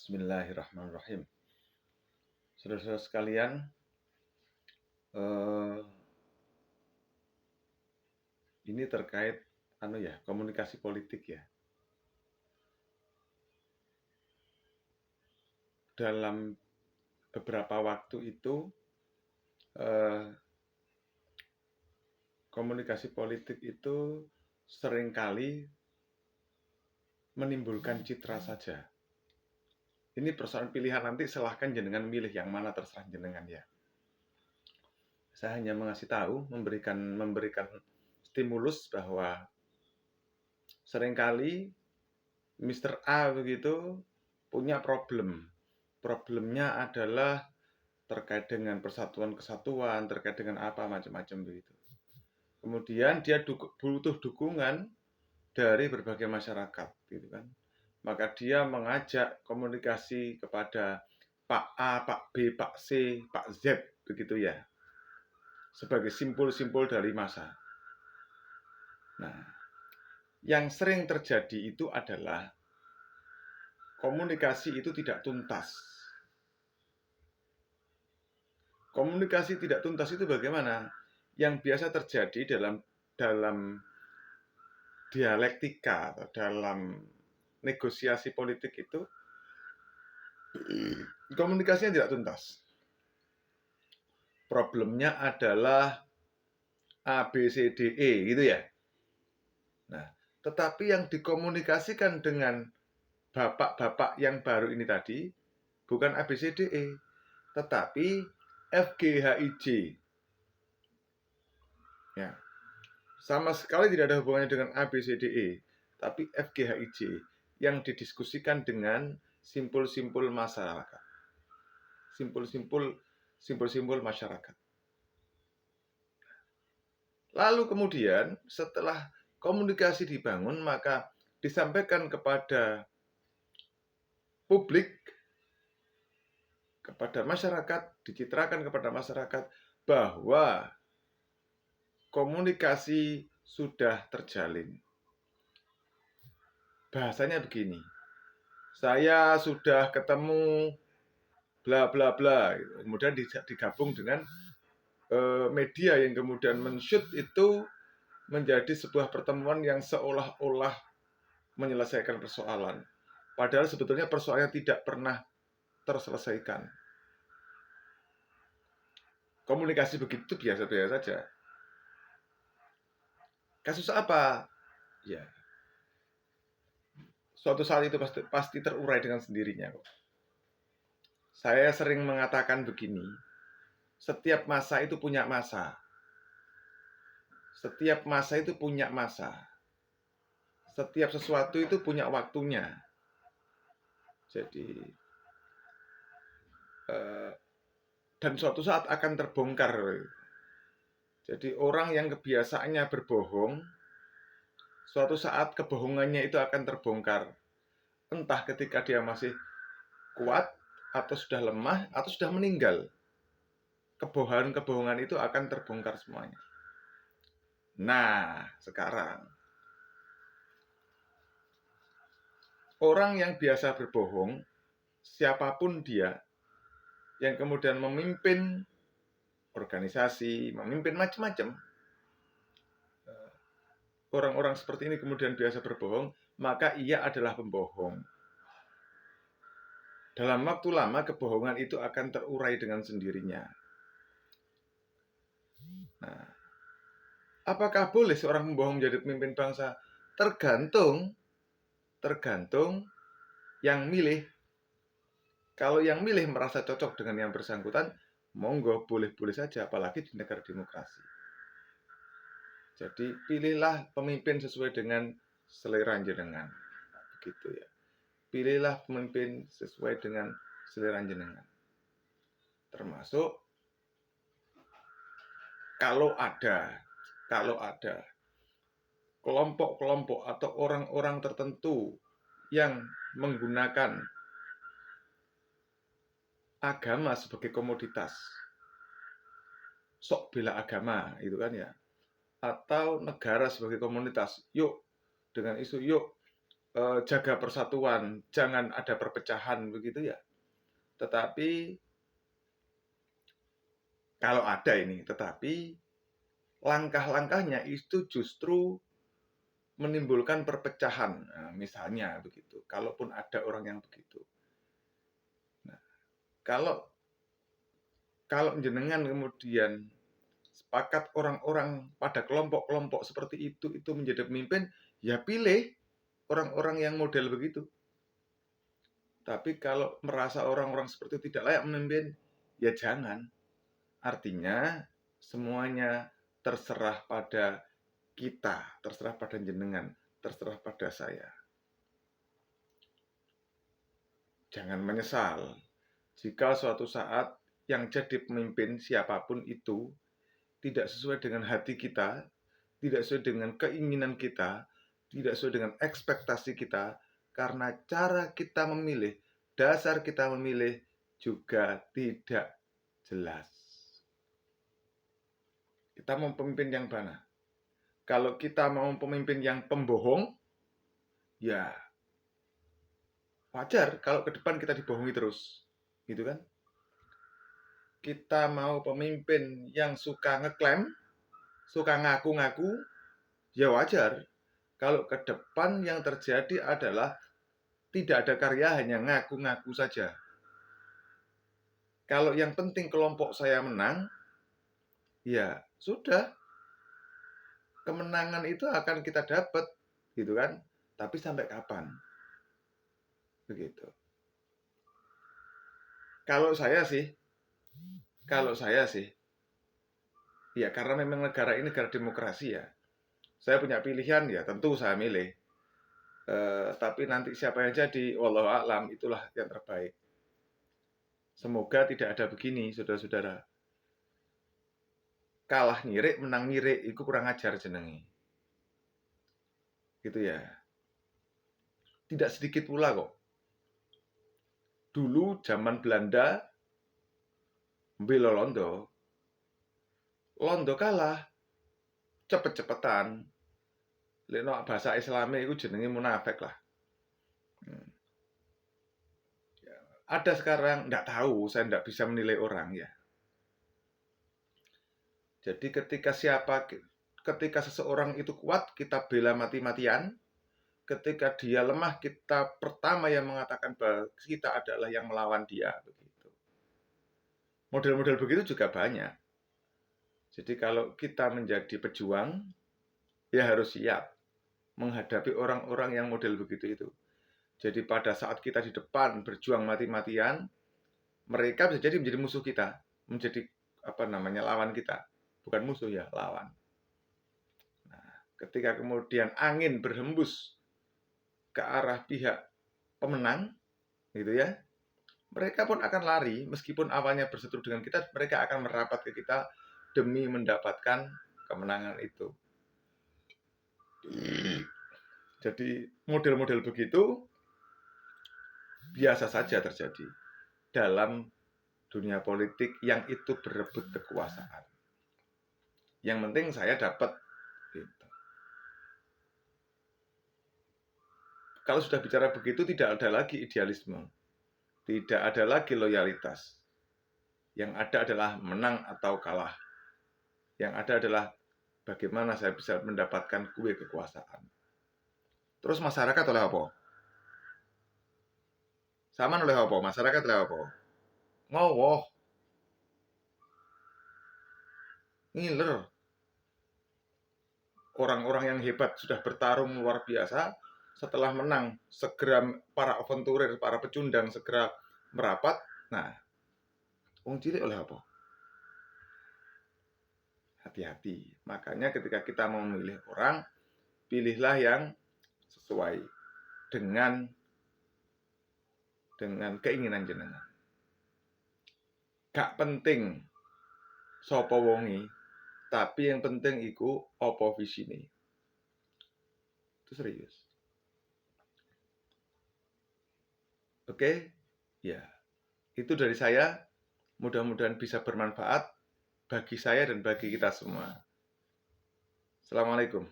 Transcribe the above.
Bismillahirrahmanirrahim. Saudara-saudara sekalian, eh, ini terkait komunikasi politik ya. Dalam beberapa waktu itu eh, komunikasi politik itu seringkali menimbulkan citra saja. Ini persoalan pilihan, nanti silahkan jenengan milih yang mana, terserah jenengan ya. Saya hanya mengasih tahu, memberikan stimulus bahwa seringkali Mr. A begitu punya problem. Problemnya adalah terkait dengan persatuan-kesatuan, terkait dengan apa macam-macam begitu. Kemudian dia butuh dukungan dari berbagai masyarakat, gitu kan. Maka dia mengajak komunikasi kepada Pak A, Pak B, Pak C, Pak Z, begitu ya, sebagai simpul-simpul dari massa. Nah, yang sering terjadi itu adalah komunikasi itu tidak tuntas. Komunikasi tidak tuntas itu bagaimana? Yang biasa terjadi dalam dialektika atau dalam negosiasi politik itu komunikasinya tidak tuntas. Problemnya adalah A, B, C, D, E gitu ya. Nah, tetapi yang dikomunikasikan dengan bapak-bapak yang baru ini tadi bukan A, B, C, D, E, tetapi F, G, H, I, J. Ya. Sama sekali tidak ada hubungannya dengan A, B, C, D, E, tapi F, G, H, I, J yang didiskusikan dengan simpul-simpul masyarakat. Simpul-simpul masyarakat. Lalu kemudian setelah komunikasi dibangun, maka disampaikan kepada publik, kepada masyarakat, dicitrakan kepada masyarakat bahwa komunikasi sudah terjalin. Bahasanya begini, saya sudah ketemu bla bla bla, kemudian digabung dengan media yang kemudian men-shoot itu menjadi sebuah pertemuan yang seolah-olah menyelesaikan persoalan. Padahal sebetulnya persoalannya tidak pernah terselesaikan. Komunikasi begitu biasa-biasa saja. Kasus apa? Ya, suatu saat itu pasti terurai dengan sendirinya kok. Saya sering mengatakan begini, setiap masa itu punya masa. Setiap masa itu punya masa. Setiap sesuatu itu punya waktunya. Jadi dan suatu saat akan terbongkar. Jadi orang yang kebiasaannya berbohong, suatu saat kebohongannya itu akan terbongkar. Entah ketika dia masih kuat, atau sudah lemah, atau sudah meninggal. Kebohongan-kebohongan itu akan terbongkar semuanya. Nah, sekarang orang yang biasa berbohong, siapapun dia, yang kemudian memimpin organisasi, memimpin macam-macam, orang-orang seperti ini kemudian biasa berbohong, maka ia adalah pembohong. Dalam waktu lama, kebohongan itu akan terurai dengan sendirinya. Nah, apakah boleh seorang pembohong menjadi pemimpin bangsa? Tergantung yang milih. Kalau yang milih merasa cocok dengan yang bersangkutan, monggo, boleh-boleh saja, apalagi di negara demokrasi. Jadi pilihlah pemimpin sesuai dengan selera jenengan. Begitu ya. Pilihlah pemimpin sesuai dengan selera jenengan. Termasuk kalau ada kelompok-kelompok atau orang-orang tertentu yang menggunakan agama sebagai komoditas, sok bela agama itu kan ya, atau negara sebagai komunitas, yuk dengan isu yuk jaga persatuan, jangan ada perpecahan begitu ya. Tetapi kalau ada ini, tetapi langkah-langkahnya itu justru menimbulkan perpecahan. Nah, misalnya begitu. Kalaupun ada orang yang begitu. Nah, kalau kalau jenengan kemudian sepakat orang-orang pada kelompok-kelompok seperti itu menjadi pemimpin, ya pilih orang-orang yang model begitu. Tapi kalau merasa orang-orang seperti itu tidak layak memimpin, ya jangan. Artinya semuanya terserah pada kita, terserah pada jenengan, terserah pada saya. Jangan menyesal jika suatu saat yang jadi pemimpin siapapun itu tidak sesuai dengan hati kita, tidak sesuai dengan keinginan kita, tidak sesuai dengan ekspektasi kita, karena cara kita memilih, dasar kita memilih juga tidak jelas. Kita mau pemimpin yang mana? Kalau kita mau pemimpin yang pembohong, ya wajar kalau ke depan kita dibohongi terus, gitu kan? Kita mau pemimpin yang suka ngeklaim, suka ngaku-ngaku, ya wajar. Kalau ke depan yang terjadi adalah tidak ada karya, hanya ngaku-ngaku saja. Kalau yang penting kelompok saya menang, ya sudah. Kemenangan itu akan kita dapat, gitu kan? Tapi sampai kapan? Begitu. Kalau saya sih, ya karena memang negara ini negara demokrasi ya. Saya punya pilihan ya, tentu saya milih. Tapi nanti siapa yang jadi, wallahu a'lam, itulah yang terbaik. Semoga tidak ada begini, saudara-saudara. Kalah nyirik, menang nyirik, itu kurang ajar jenengi. Gitu ya. Tidak sedikit pula kok. Dulu zaman Belanda, bela Londo. Londo kalah, cepet-cepetan. Lek bahasa Islami itu jenenge munafik lah. Ada sekarang, enggak tahu, saya enggak bisa menilai orang ya. Jadi ketika seseorang itu kuat, kita bela mati-matian. Ketika dia lemah, kita pertama yang mengatakan bahwa kita adalah yang melawan dia. Begitu. Model-model begitu juga banyak. Jadi kalau kita menjadi pejuang, ya harus siap menghadapi orang-orang yang model begitu itu. Jadi pada saat kita di depan berjuang mati-matian, mereka bisa jadi menjadi musuh kita, menjadi lawan kita. Bukan musuh ya, lawan. Nah, ketika kemudian angin berhembus ke arah pihak pemenang, gitu ya, mereka pun akan lari, meskipun awalnya berseteru dengan kita, mereka akan merapat ke kita demi mendapatkan kemenangan itu. Jadi model-model begitu biasa saja terjadi dalam dunia politik yang itu berebut kekuasaan. Yang penting saya dapat. Gitu. Kalau sudah bicara begitu tidak ada lagi idealisme. Tidak ada lagi loyalitas. Yang ada adalah menang atau kalah. Yang ada adalah bagaimana saya bisa mendapatkan kue kekuasaan. Terus masyarakat oleh apa? Sama oleh apa? Masyarakat oleh apa? Ngowoh. Ngiler. Orang-orang yang hebat sudah bertarung luar biasa. Setelah menang, segera para aventurir, para pecundang segera merapat. Nah, wong cilik oleh apa? Hati-hati. Makanya ketika kita mau memilih orang, pilihlah yang sesuai dengan keinginan jenengan. Gak penting sapa wonge, tapi yang penting iku apa visine. Itu serius. Oke? Ya. Itu dari saya. Mudah-mudahan bisa bermanfaat bagi saya dan bagi kita semua. Assalamualaikum.